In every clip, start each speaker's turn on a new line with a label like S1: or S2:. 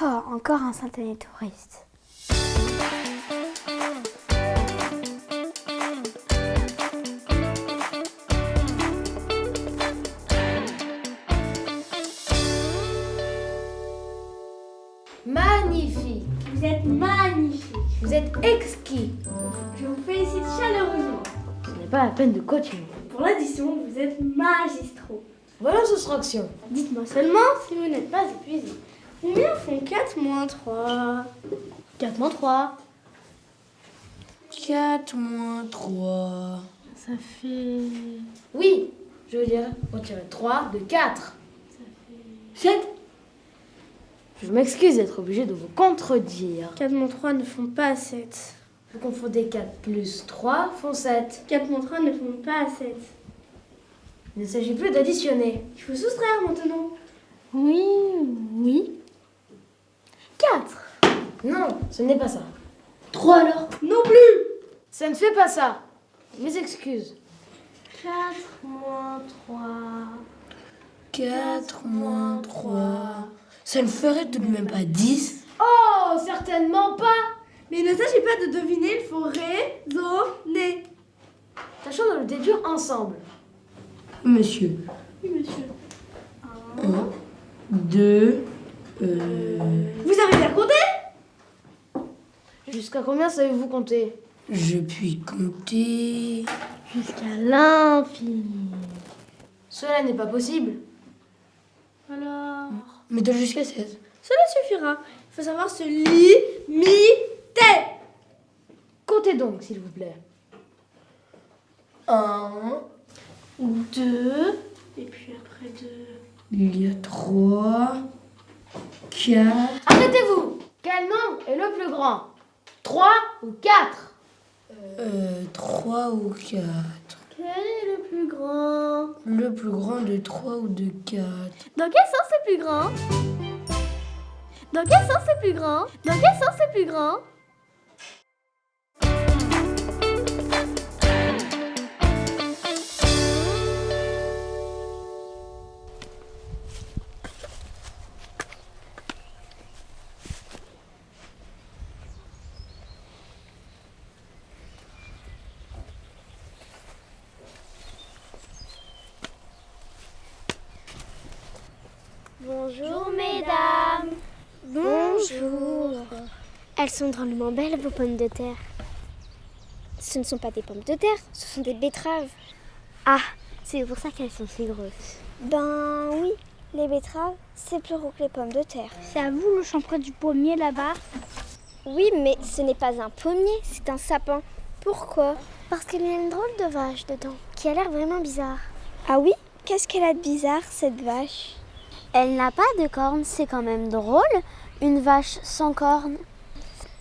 S1: Oh, encore un instantané touriste.
S2: Magnifique.
S1: Vous êtes magnifique.
S2: Vous êtes exquis.
S1: Je vous félicite chaleureusement.
S2: Ce n'est pas la peine de continuer.
S1: Pour l'addition, vous êtes magistraux.
S2: Voilà soustraction.
S1: Dites-moi seulement si vous n'êtes pas épuisé. Combien font 4 moins 3?
S2: 4 moins 3.
S3: 4 moins 3.
S2: Ça fait... Oui, je veux dire retirer 3 de 4. Ça fait... 7. Je m'excuse d'être obligé de vous contredire.
S1: 4 moins 3 ne font pas 7.
S2: Vous confondez 4 plus 3 font 7.
S1: 4 moins 3 ne font pas 7.
S2: Il ne s'agit plus d'additionner.
S1: Il faut soustraire maintenant.
S2: Oui. 4. Non, ce n'est pas ça.
S3: 3 alors?
S1: Non plus.
S2: Ça ne fait pas ça. Mes excuses.
S1: 4 moins 3.
S3: 4 moins 3. Ça ne ferait tout de même pas 10?
S2: Oh, certainement pas.
S1: Mais il ne s'agit pas de deviner, il faut raisonner.
S2: Tâchons de le déduire ensemble.
S3: Monsieur.
S1: Oui, monsieur.
S3: 1, 2,
S1: Vous avez bien compté?
S2: Jusqu'à combien savez-vous compter?
S3: je puis compter.
S1: Jusqu'à l'infini.
S2: Cela n'est pas possible.
S1: Alors...
S3: Mais de jusqu'à 16.
S1: Cela suffira. Il faut savoir se limiter.
S2: Comptez donc, s'il vous plaît.
S3: 1,
S1: 2. Et puis après 2.
S3: il y a 3, 4.
S2: Arrêtez-vous. Quel nombre est le plus grand? 3 ou 4?
S3: 3 ou 4.
S1: Quel est le plus grand?
S3: Le plus grand de 3 ou de 4.
S1: Dans quel sens c'est plus grand? Dans quel sens c'est plus grand? Dans quel sens c'est plus grand?
S4: Bonjour mesdames. Bonjour. Elles sont drôlement belles vos pommes de terre. Ce ne sont pas des pommes de terre, ce sont des betteraves.
S5: Ah, c'est pour ça qu'elles sont si grosses.
S4: Ben oui, les betteraves, c'est plus gros que les pommes de terre.
S5: C'est à vous le champ près du pommier là-bas?
S4: Oui, mais ce n'est pas un pommier, c'est un sapin. Pourquoi? Parce qu'il y a une drôle de vache dedans, qui a l'air vraiment bizarre. Ah oui? Qu'est-ce qu'elle a de bizarre, cette vache?
S5: Elle n'a pas de cornes, c'est quand même drôle. Une vache sans cornes.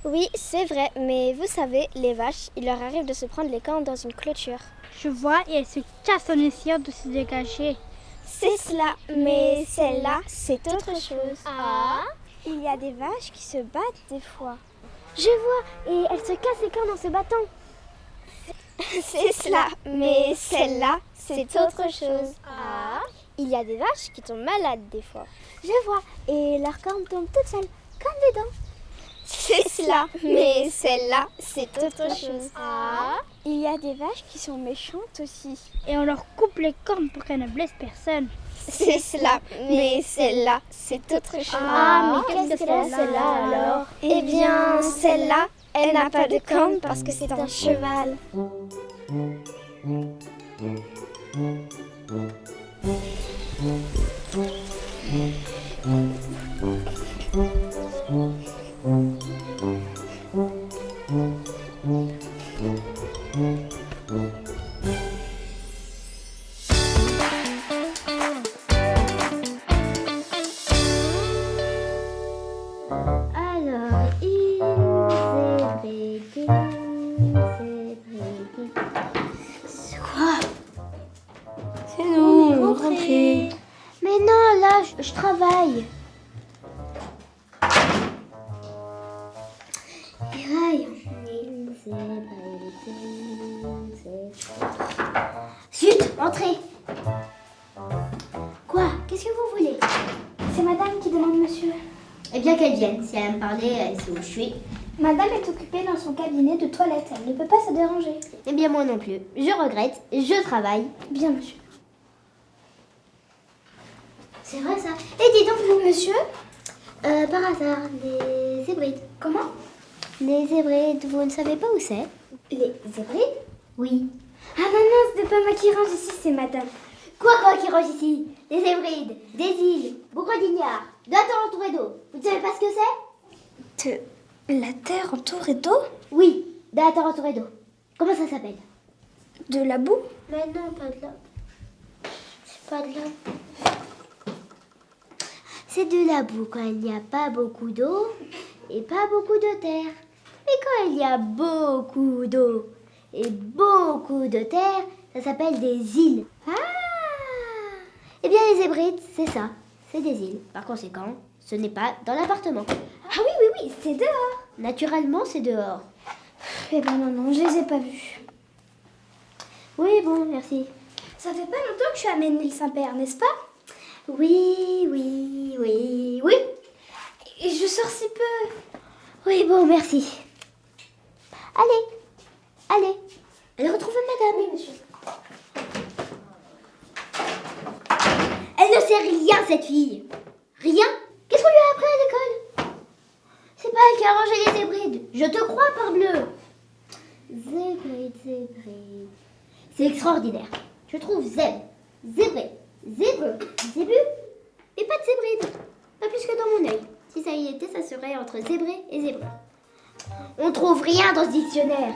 S4: Oui, c'est vrai, mais vous savez, les vaches, il leur arrive de se prendre les cornes dans une clôture.
S5: Je vois et elle se casse en essayant de se dégager.
S4: C'est cela, mais celle-là, c'est autre chose.
S5: Ah?
S4: Il y a des vaches qui se battent des fois.
S5: Je vois, et elle se casse les cornes en se battant.
S4: C'est cela, mais celle-là, c'est autre chose.
S5: Ah?
S4: Il y a des vaches qui tombent malades des fois.
S5: Je vois, et leurs cornes tombent toutes seules, comme des dents.
S4: C'est cela, mais celle-là, c'est autre chose.
S5: Ah?
S4: Il y a des vaches qui sont méchantes aussi.
S5: Et on leur coupe les cornes pour qu'elles ne blessent personne.
S4: C'est cela, mais celle-là, c'est autre chose.
S5: Ah, mais qu'est-ce que c'est celle-là alors?
S4: Eh bien, celle-là, elle n'a pas de cornes parce que c'est un cheval.
S5: Alors,
S1: Quoi? C'est nous, rentrez.
S5: Mais non, là, je travaille.
S4: Zut, entrez. Quoi? Qu'est-ce que vous voulez? C'est madame qui demande monsieur. Eh bien qu'elle vienne, si elle aime parler, elle sait où je suis.
S5: Madame est occupée dans son cabinet de toilette. Elle ne peut pas se déranger.
S4: Eh bien moi non plus. Je regrette, je travaille.
S5: Bien, monsieur.
S4: C'est vrai ça. Et dis donc vous, monsieur, par hasard, les Hébrides.
S5: Comment?
S4: Les Hébrides, vous ne savez pas où c'est?
S5: Les Hébrides?
S4: Oui.
S5: Ah non, non, ce n'est pas moi qui range ici, c'est madame.
S4: Quoi qui range ici? Des Hébrides, des îles, beaucoup d'ignards, de la terre entourée d'eau. Vous ne savez pas ce que c'est?
S5: De la terre entourée d'eau?
S4: Oui, de la terre entourée d'eau. Comment ça s'appelle?
S5: De la boue?
S4: Mais non, pas de là. C'est pas de là. C'est de la boue quand il n'y a pas beaucoup d'eau et pas beaucoup de terre. Et quand il y a beaucoup d'eau et beaucoup de terre, ça s'appelle des îles. Ah! Eh bien, les Hébrides, c'est ça. C'est des îles. Par conséquent, ce n'est pas dans l'appartement.
S5: Ah oui, oui, oui, c'est dehors.
S4: Naturellement, c'est dehors.
S5: Eh ben non, non, je les ai pas vus.
S4: Oui, bon, merci.
S5: Ça fait pas longtemps que je suis à Ménil-Saint-Père, n'est-ce pas?
S4: Oui, oui, oui, oui.
S5: Et je sors si peu.
S4: Oui, bon, merci. Allez. Allez retrouver madame.
S5: Oui, monsieur.
S4: Elle ne sait rien, cette fille. Rien? Qu'est-ce qu'on lui a appris à l'école? C'est pas elle qui a rangé les Hébrides. Je te crois, parbleu. Zébride. C'est extraordinaire. Je trouve zèbre, zébré, zébreux, zébu et pas de zébride. Pas plus que dans mon œil. Si ça y était, ça serait entre zébré et zébreux. On trouve rien dans ce dictionnaire.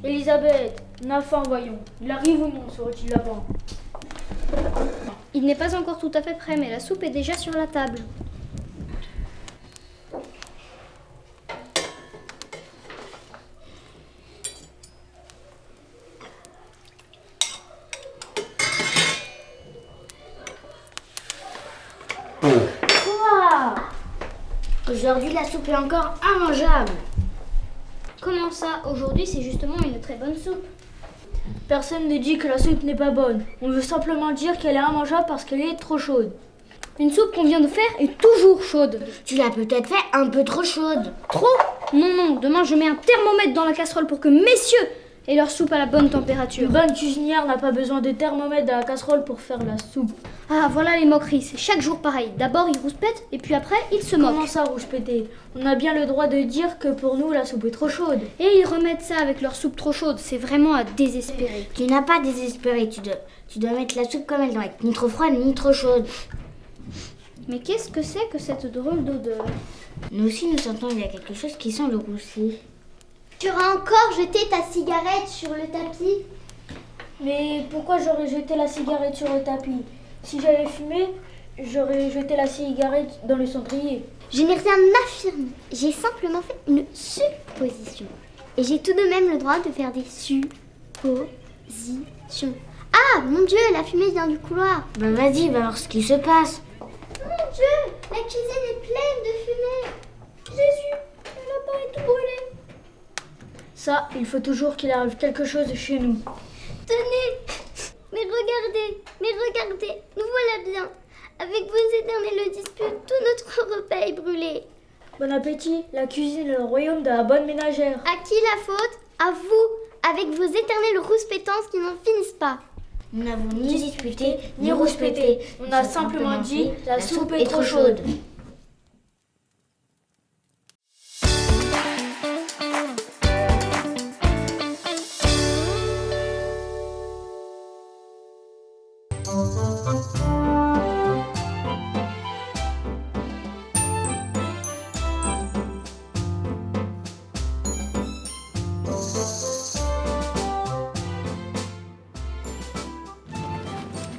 S2: Elisabeth, Nathan, voyons. Il arrive ou non, serait-il avant?
S1: Il n'est pas encore tout à fait prêt, mais la soupe est déjà sur la table.
S4: Quoi? Aujourd'hui, la soupe est encore immangeable.
S1: Comment ça? Aujourd'hui, c'est justement une très bonne soupe.
S2: Personne ne dit que la soupe n'est pas bonne. On veut simplement dire qu'elle est immangeable parce qu'elle est trop chaude.
S1: Une soupe qu'on vient de faire est toujours chaude.
S4: Tu l'as peut-être fait un peu trop chaude.
S1: Trop? Non, non, demain je mets un thermomètre dans la casserole pour que messieurs aient leur soupe à la bonne
S2: Une
S1: température.
S2: bonne cuisinière n'a pas besoin de thermomètre dans la casserole pour faire la soupe.
S1: Ah, voilà les moqueries, c'est chaque jour pareil. D'abord ils rouspètent et puis après ils se moquent.
S2: Comment ça, rouge pété? On a bien le droit de dire que pour nous, la soupe est trop chaude.
S1: Et ils remettent ça avec leur soupe trop chaude, c'est vraiment à désespérer.
S4: Tu n'as pas désespéré. Tu dois mettre la soupe comme elle doit être. Ni trop froide, ni trop chaude.
S1: Mais qu'est-ce que c'est que cette drôle d'odeur?
S4: Nous aussi, nous sentons qu'il y a quelque chose qui sent le roussi. Tu auras encore jeté ta cigarette sur le tapis?
S2: Mais pourquoi j'aurais jeté la cigarette sur le tapis? Si j'avais fumé, j'aurais jeté la cigarette dans le cendrier.
S4: Je n'ai rien affirmé. J'ai simplement fait une supposition. Et j'ai tout de même le droit de faire des suppositions. Ah, mon Dieu, la fumée vient du couloir. Ben vas-y, va voir ce qui se passe. Mon Dieu, la cuisine est pleine de fumée. Jésus, le lapin est tout brûlé.
S2: Ça, il faut toujours qu'il arrive quelque chose chez nous.
S4: Tenez, mais regardez, nous voilà bien. Avec vos éternelles disputes, tout notre repas est brûlé.
S2: Bon appétit, la cuisine est le royaume de la bonne ménagère.
S4: À qui la faute? À vous, avec vos éternelles rouspétances qui n'en finissent pas. Nous n'avons ni disputé,
S2: Ni rouspété, on a simplement dit la soupe est trop chaude.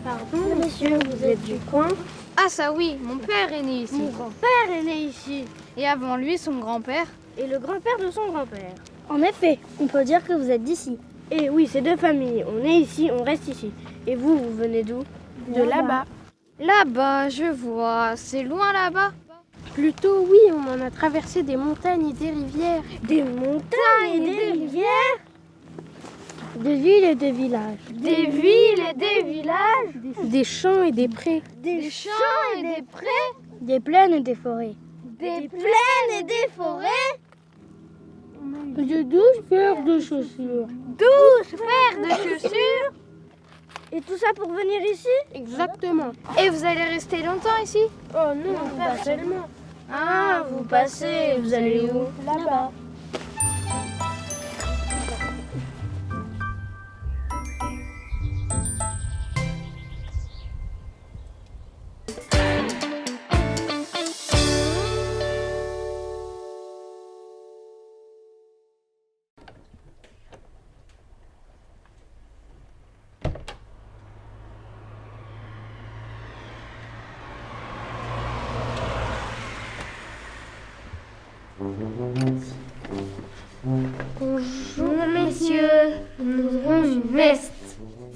S5: Pardon, monsieur, vous êtes du coin?
S6: Ah ça oui, mon père est né ici.
S5: Mon grand-père est né ici.
S6: Et avant lui, son grand-père.
S5: Et le grand-père de son grand-père. En effet, on peut dire que vous êtes d'ici.
S7: Et oui, c'est deux familles. On est ici, on reste ici. Et vous, vous venez d'où? De là-bas.
S6: Là-bas, je vois. C'est loin là-bas.
S7: Plutôt oui, on en a traversé des montagnes et des rivières. Des montagnes et des rivières? Des villes et des villages.
S6: Des villes et des villages.
S7: Des champs et des prés.
S6: Des champs et des prés.
S7: Des plaines et des forêts.
S6: Des plaines et des forêts.
S7: De 12 paires de chaussures.
S6: 12 paires de chaussures.
S7: Et tout ça pour venir ici? Exactement.
S6: Et vous allez rester longtemps ici?
S7: Oh non, pas seulement. Ah, vous passez, vous allez où? Là-bas.
S6: Bonjour messieurs, nous aurons une veste.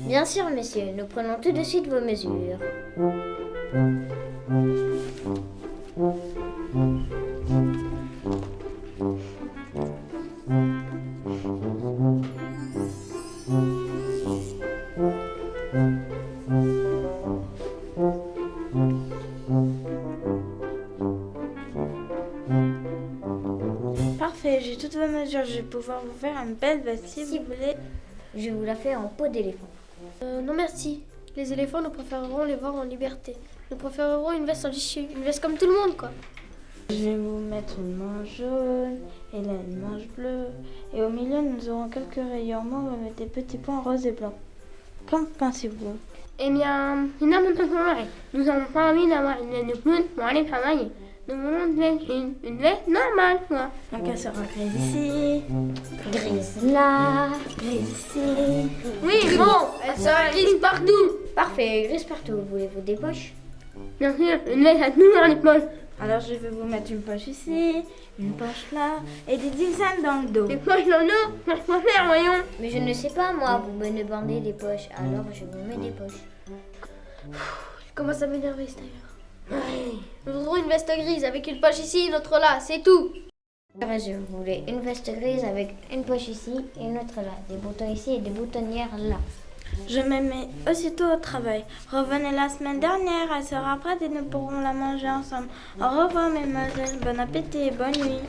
S4: Bien sûr, messieurs, nous prenons tout de suite vos mesures.
S8: Parfait, j'ai toutes vos mesures. Je vais pouvoir vous faire une belle veste si vous voulez.
S4: Je vous la fais en peau d'éléphant.
S1: Non merci. Les éléphants, nous préférerons les voir en liberté. Nous préférerons une veste en tissu, une veste comme tout le monde, quoi.
S8: Je vais vous mettre une manche jaune et là une manche bleue. Et au milieu, nous aurons quelques rayons mauves avec des petits points roses et blancs. Qu'en pensez-vous?
S1: Eh bien, nous avons pas envie d'avoir une plume pour aller travailler. Nous voulons une veste normale, quoi.
S8: Donc elle sera grise ici,
S4: Grise là.
S8: grise ici.
S1: Oui, bon, elle sera grise partout.
S4: Parfait, grise partout. Voulez-vous des poches?
S1: Bien sûr, une veste à tout dans les poches.
S8: Alors je vais vous mettre une poche ici, une poche là et des dizaines dans le dos.
S1: Les poches dans l'eau, ça se peut faire, voyons.
S4: Mais je ne sais pas, moi. Vous me demandez des poches, alors je vous mets des poches.
S1: Je commence à m'énerver, d'ailleurs. Nous aurons une veste grise avec une poche ici, une autre là, c'est tout.
S4: Je voulais une veste grise avec une poche ici et une autre là. Des boutons ici et des boutonnières là.
S8: Je me mets aussitôt au travail. Revenez la semaine dernière, elle sera prête et nous pourrons la manger ensemble. Au revoir, mesdemoiselles. Bon appétit et bonne nuit.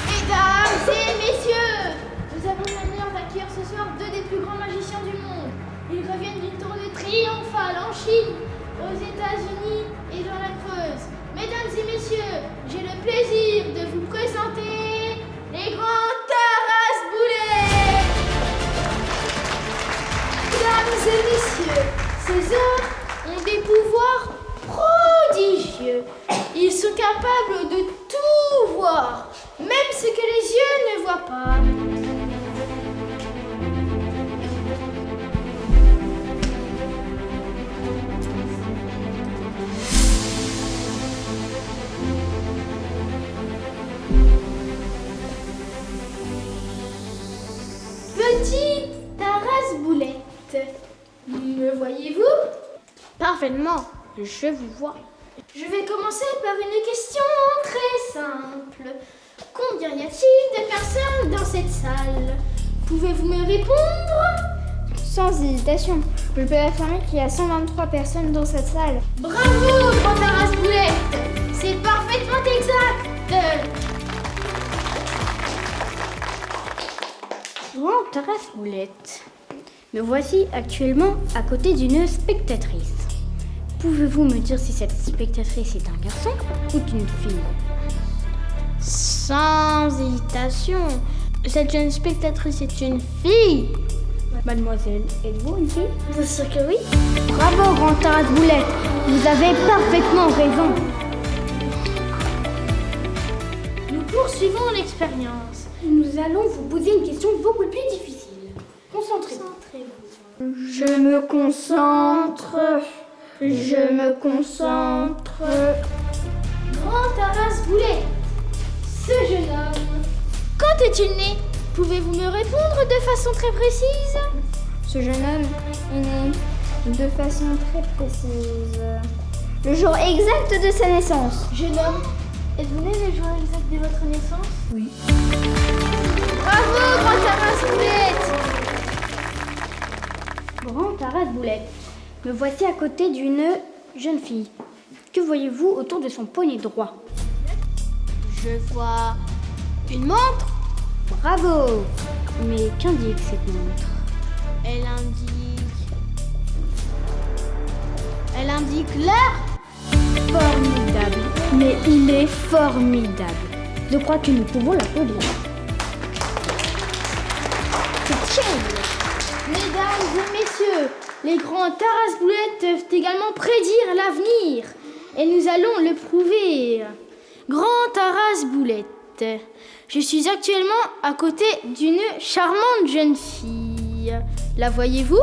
S1: Mesdames et messieurs, nous avons l'honneur d'accueillir ce soir deux des plus grands magiciens du monde. Ils reviennent d'une tournée triomphale en Chine, aux États-Unis et dans la Creuse. Mesdames et messieurs, j'ai le plaisir de vous présenter les grands Tarasboulets. Mesdames et messieurs, ces hommes ont des pouvoirs prodigieux. Ils sont capables de tout voir, même ce que les yeux ne voient pas. Petit Tarasboulette, me voyez-vous?
S7: Parfaitement, je vous vois.
S1: Je vais commencer par une question très simple. Combien y a-t-il de personnes dans cette salle? Pouvez-vous me répondre?
S6: Sans hésitation, je peux affirmer qu'il y a 123 personnes dans cette salle.
S1: Bravo, grand Tarasboulette! C'est parfaitement exact!
S7: Grand Tarasboulette, me voici actuellement à côté d'une spectatrice. Pouvez-vous me dire si cette spectatrice est un garçon ou une fille? Sans hésitation, cette jeune spectatrice est une fille. Mademoiselle, êtes-vous une fille?
S1: Bien sûr que oui.
S7: Bravo, grand Tarasboulette, vous avez parfaitement raison.
S1: Nous poursuivons l'expérience. Nous allons vous poser une question beaucoup plus difficile. Concentrez-vous.
S7: Je me concentre.
S6: Je me concentre.
S1: Grand Taras Boulette, ce jeune homme, quand est-il né? Pouvez-vous me répondre de façon très précise?
S6: Ce jeune homme est né de façon très précise. Le jour exact de sa naissance.
S1: Jeune homme, êtes-vous né le jour exact de votre naissance?
S3: Oui.
S1: Bravo, Grand Taras Boulette!
S7: Grand Taras Boulette, me voici à côté d'une jeune fille. Que voyez-vous autour de son poignet droit?
S1: Je vois une montre.
S7: Bravo! Mais qu'indique cette montre?
S1: Elle indique l'heure.
S7: Formidable! Mais il est formidable! Je crois que nous pouvons l'applaudir.
S1: Mesdames et messieurs, les grands Taras Boulette peuvent également prédire l'avenir. Et nous allons le prouver. Grand Taras Boulette, je suis actuellement à côté d'une charmante jeune fille. La voyez-vous?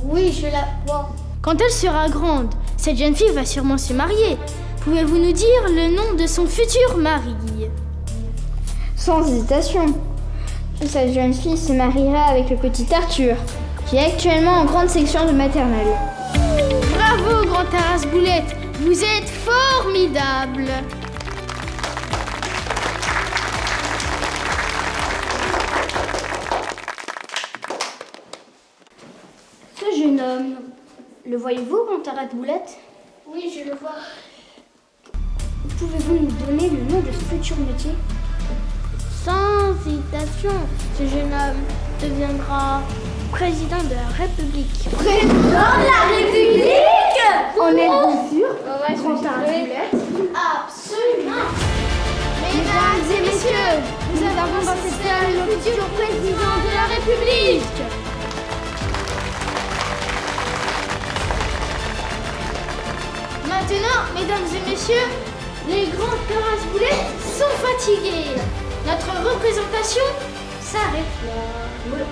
S6: Oui, je la vois.
S1: Quand elle sera grande, cette jeune fille va sûrement se marier. Pouvez-vous nous dire le nom de son futur mari?
S6: Sans hésitation. Cette jeune fille se mariera avec le petit Arthur, qui est actuellement en grande section de maternelle.
S1: Bravo, Grand Taras Boulette, vous êtes formidable.
S7: Ce jeune homme, le voyez-vous, Grand Taras Boulette?
S1: Oui, je le vois.
S7: Pouvez-vous nous donner le nom de ce futur métier?
S1: Sans hésitation, ce jeune homme deviendra président de la République.
S6: Président de la République?
S1: On est bien sûr.
S6: Grand Taras Boulette.
S1: Absolument. Mesdames et messieurs, nous avons assisté à le futur président de la République. Maintenant, mesdames et messieurs, les grands Taras Boulette sont fatigués. Notre représentation s'arrête là.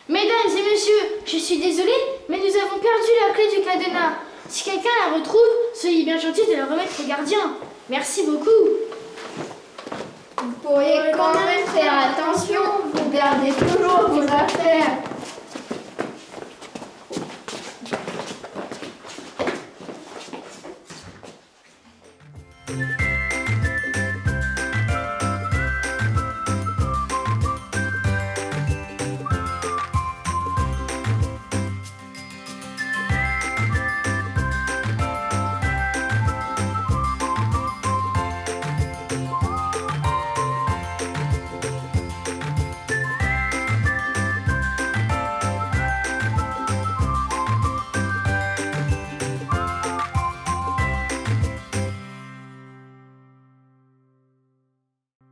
S1: Mesdames et messieurs, je suis désolée, mais nous avons perdu la clé du cadenas. Si quelqu'un la retrouve, soyez bien gentil de la remettre au gardien. Merci beaucoup.
S6: Vous pourriez quand même faire attention, vous gardez toujours vos affaires.